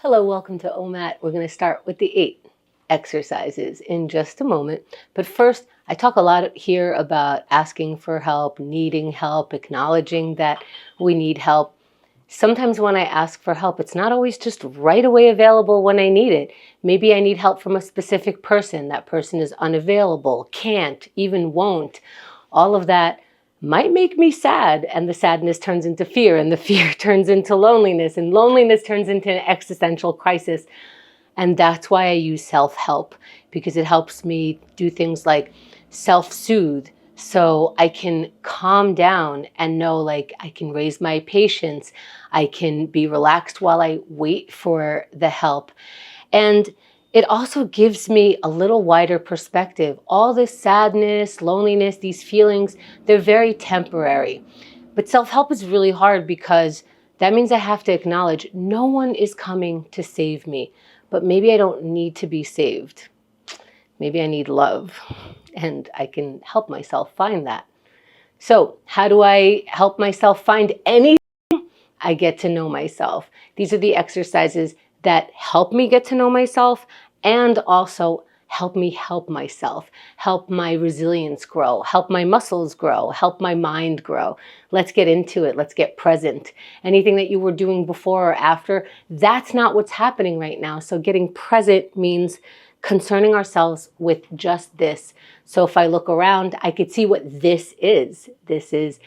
Hello, welcome to OMAT. We're going to start with the 8 exercises in just a moment. But first, I talk a lot here about asking for help, needing help, acknowledging that we need help. Sometimes when I ask for help, it's not always just right away available when I need it. Maybe I need help from a specific person. That person is unavailable, can't, even won't. All of that might make me sad, and the sadness turns into fear, and the fear turns into loneliness, and loneliness turns into an existential crisis. And that's why I use self-help, because it helps me do things like self-soothe, so I can calm down and know, like, I can raise my patience, I can be relaxed while I wait for the help. And it also gives me a little wider perspective. All this sadness, loneliness, these feelings, they're very temporary. But self-help is really hard because that means I have to acknowledge no one is coming to save me. But maybe I don't need to be saved. Maybe I need love, and I can help myself find that. So how do I help myself find anything? I get to know myself. These are the exercises that help me get to know myself and also help me help myself, help my resilience grow, help my muscles grow, help my mind grow. Let's get into it. Let's get present. Anything that you were doing before or after, that's not what's happening right now. So getting present means concerning ourselves with just this. So if I look around, I could see what this is. This is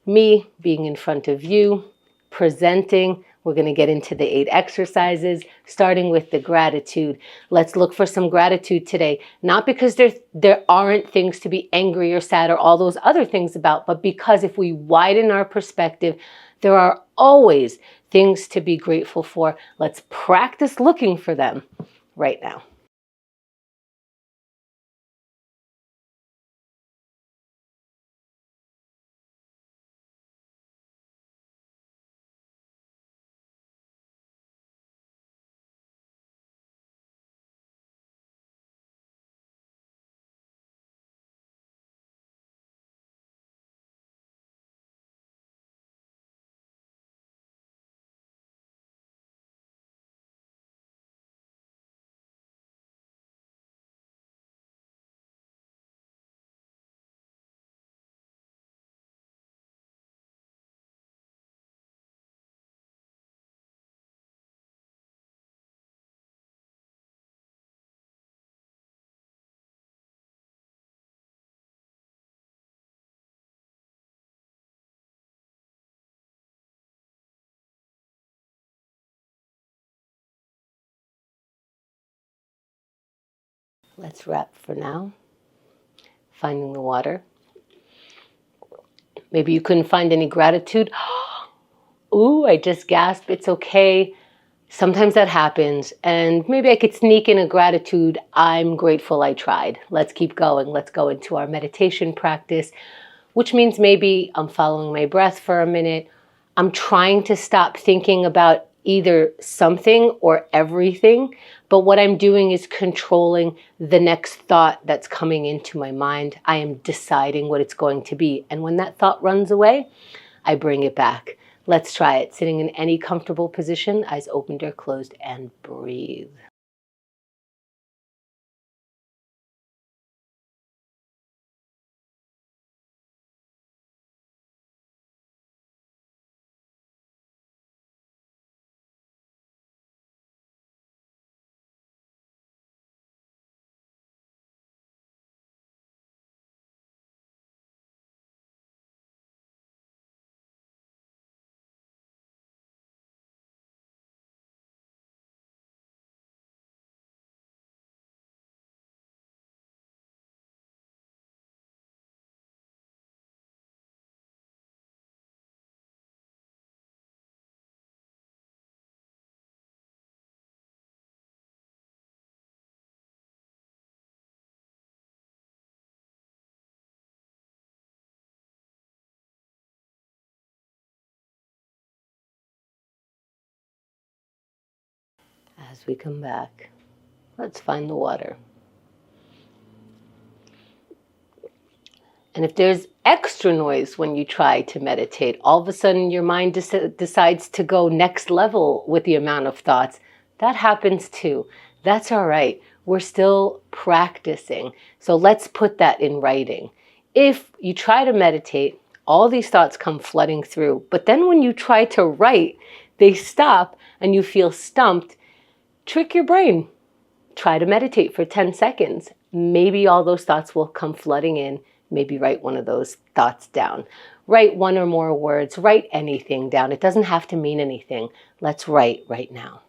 me being in front of you, presenting. We're going to get into the 8 exercises, starting with the gratitude. Let's look for some gratitude today, not because there aren't things to be angry or sad or all those other things about, but because if we widen our perspective, there are always things to be grateful for. Let's practice looking for them right now. Let's wrap for now. Finding the water. Maybe you couldn't find any gratitude. Ooh, I just gasped. It's okay. Sometimes that happens. And maybe I could sneak in a gratitude. I'm grateful I tried. Let's keep going. Let's go into our meditation practice, which means maybe I'm following my breath for a minute. I'm trying to stop thinking about either something or everything, but what I'm doing is controlling the next thought that's coming into my mind. I am deciding what it's going to be. And when that thought runs away, I bring it back. Let's try it. Sitting in any comfortable position, eyes opened or closed, and breathe. As we come back, let's find the water. And if there's extra noise when you try to meditate, all of a sudden your mind decides to go next level with the amount of thoughts, That happens too. That's all right. We're still practicing. So let's put that in writing. If you try to meditate, all these thoughts come flooding through. But then when you try to write, they stop and you feel stumped. Trick your brain. Try to meditate for 10 seconds. Maybe all those thoughts will come flooding in. Maybe write one of those thoughts down. Write one or more words. Write anything down. It doesn't have to mean anything. Let's write right now.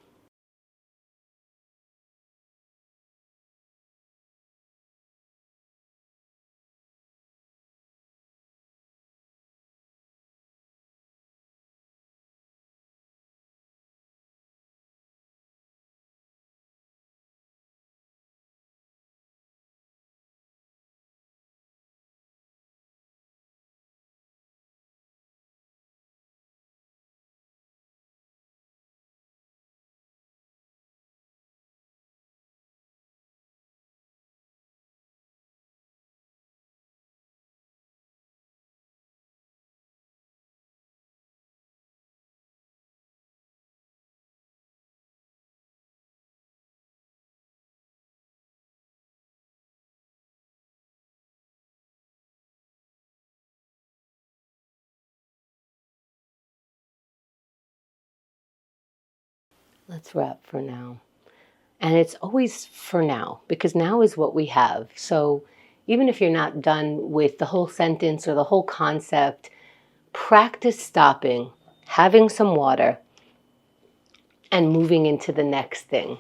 Let's wrap for now. And it's always for now, because now is what we have. So even if you're not done with the whole sentence or the whole concept, practice stopping, having some water, and moving into the next thing.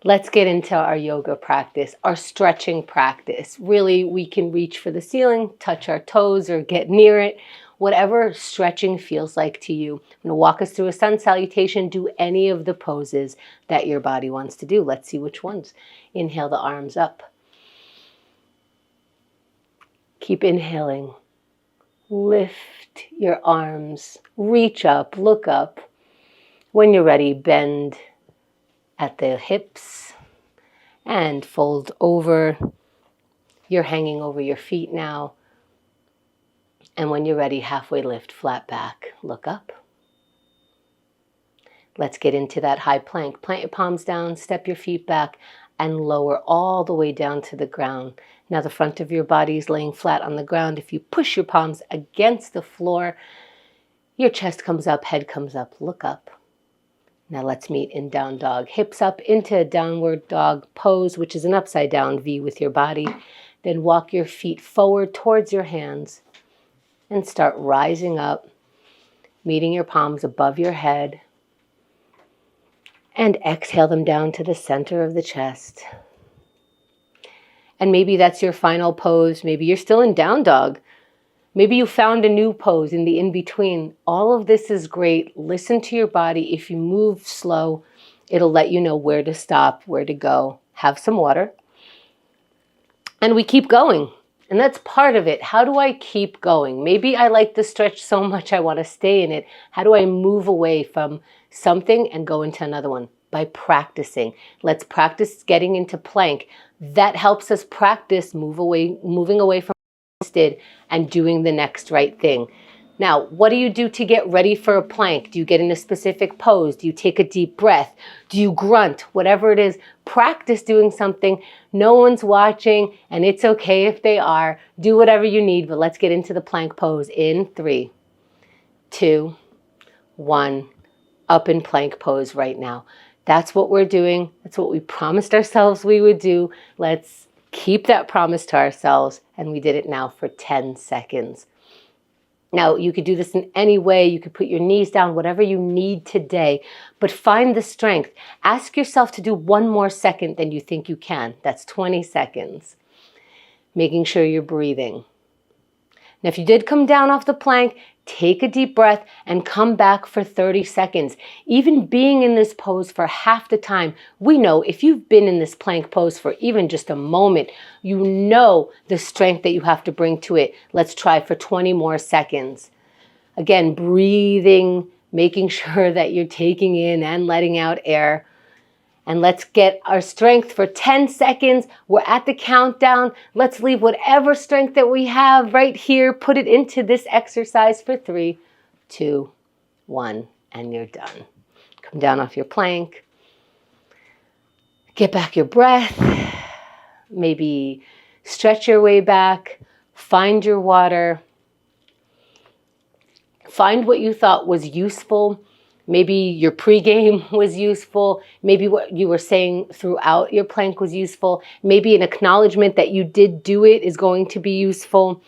Let's get into our yoga practice, our stretching practice. Really, we can reach for the ceiling, touch our toes, or get near it. Whatever stretching feels like to you. I'm going to walk us through a sun salutation. Do any of the poses that your body wants to do. Let's see which ones. Inhale the arms up. Keep inhaling. Lift your arms. Reach up. Look up. When you're ready, bend at the hips and fold over. You're hanging over your feet now. And when you're ready, halfway lift, flat back, look up. Let's get into that high plank. Plant your palms down, step your feet back, and lower all the way down to the ground. Now the front of your body is laying flat on the ground. If you push your palms against the floor, your chest comes up, head comes up, look up. Now let's meet in down dog. Hips up into a downward dog pose, which is an upside down V with your body. Then walk your feet forward towards your hands and start rising up, meeting your palms above your head. And exhale them down to the center of the chest. And maybe that's your final pose. Maybe you're still in down dog. Maybe you found a new pose in the in-between. All of this is great. Listen to your body. If you move slow, it'll let you know where to stop, where to go. Have some water. And we keep going. And that's part of it. How do I keep going? Maybe I like the stretch so much I want to stay in it. How do I move away from something and go into another one? By practicing. Let's practice getting into plank. That helps us practice moving away from what we did and doing the next right thing. Now, what do you do to get ready for a plank? Do you get in a specific pose? Do you take a deep breath? Do you grunt? Whatever it is, practice doing something. No one's watching, and it's okay if they are. Do whatever you need, but let's get into the plank pose in 3, 2, 1. Up in plank pose right now. That's what we're doing. That's what we promised ourselves we would do. Let's keep that promise to ourselves, and we did it now for 10 seconds. Now, you could do this in any way. You could put your knees down, whatever you need today, but find the strength. Ask yourself to do one more second than you think you can. That's 20 seconds. Making sure you're breathing. Now, if you did come down off the plank, take a deep breath and come back for 30 seconds. Even being in this pose for half the time, we know if you've been in this plank pose for even just a moment, you know the strength that you have to bring to it. Let's try for 20 more seconds. Again, breathing, making sure that you're taking in and letting out air. And let's get our strength for 10 seconds. We're at the countdown. Let's leave whatever strength that we have right here. Put it into this exercise for 3, 2, 1, and you're done. Come down off your plank. Get back your breath. Maybe stretch your way back. Find your water. Find what you thought was useful. Maybe your pregame was useful. Maybe what you were saying throughout your plank was useful. Maybe an acknowledgement that you did do it is going to be useful.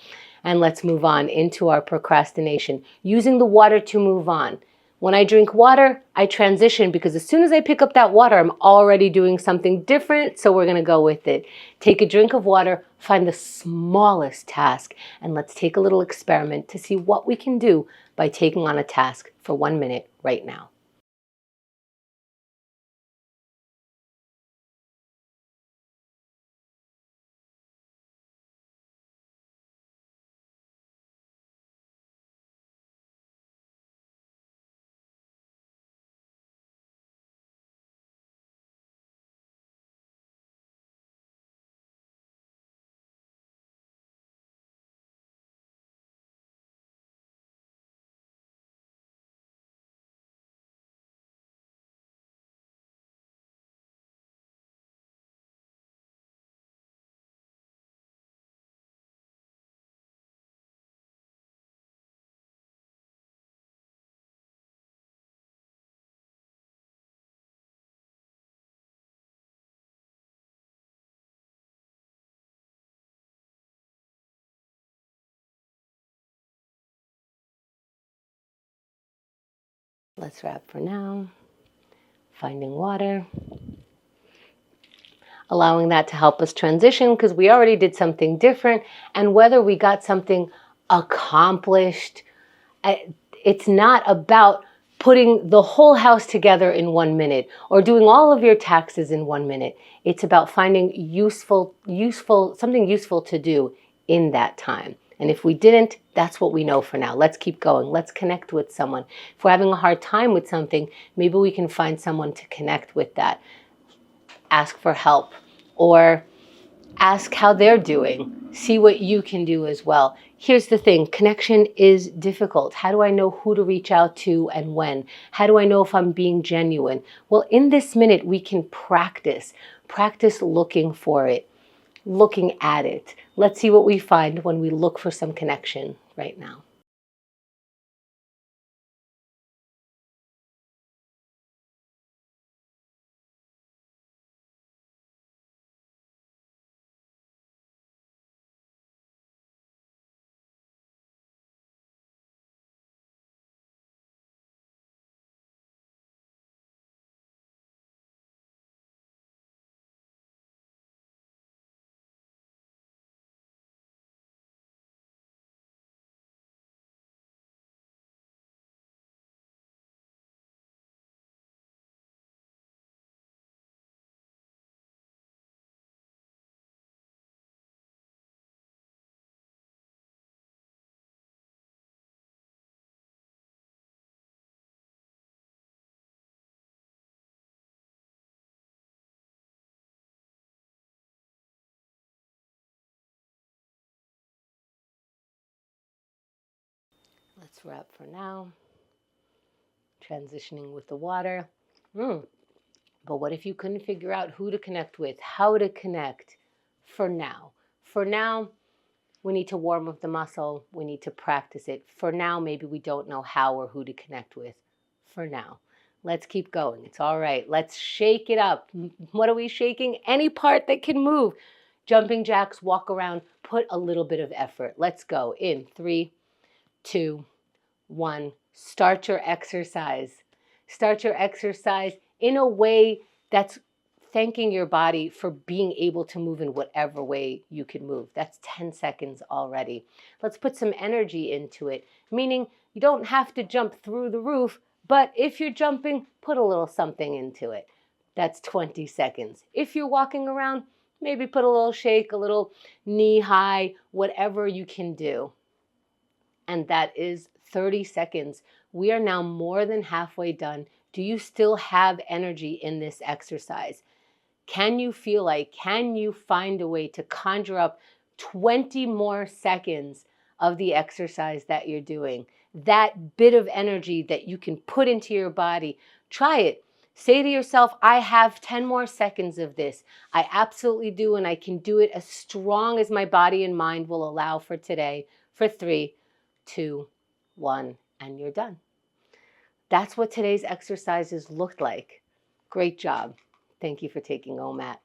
And let's move on into our procrastination. Using the water to move on. When I drink water, I transition because as soon as I pick up that water, I'm already doing something different. So we're going to go with it. Take a drink of water, find the smallest task, and let's take a little experiment to see what we can do by taking on a task for 1 minute right now. Let's wrap for now. Finding water. Allowing that to help us transition because we already did something different. And whether we got something accomplished, it's not about putting the whole house together in 1 minute or doing all of your taxes in 1 minute. It's about finding something useful to do in that time. And if we didn't, that's what we know for now. Let's keep going. Let's connect with someone. If we're having a hard time with something, maybe we can find someone to connect with that. Ask for help or ask how they're doing. See what you can do as well. Here's the thing, connection is difficult. How do I know who to reach out to and when? How do I know if I'm being genuine? Well, in this minute, we can practice looking for it, looking at it. Let's see what we find when we look for some connection right now. Let's wrap for now. Transitioning with the water. But what if you couldn't figure out who to connect with, how to connect for now? For now, we need to warm up the muscle. We need to practice it. For now, maybe we don't know how or who to connect with. For now, let's keep going. It's all right. Let's shake it up. What are we shaking? Any part that can move. Jumping jacks, walk around, put a little bit of effort. Let's go in 3, 2, 1. Start your exercise. Start your exercise in a way that's thanking your body for being able to move in whatever way you can move. That's 10 seconds already. Let's put some energy into it, meaning you don't have to jump through the roof, but if you're jumping, put a little something into it. That's 20 seconds. If you're walking around, maybe put a little shake, a little knee high, whatever you can do. And that is 30 seconds. We are now more than halfway done. Do you still have energy in this exercise? Can you find a way to conjure up 20 more seconds of the exercise that you're doing? That bit of energy that you can put into your body. Try it. Say to yourself, I have 10 more seconds of this. I absolutely do, and I can do it as strong as my body and mind will allow for today. For 3, 2, 1, and you're done. That's what today's exercises looked like. Great job. Thank you for taking OMAT.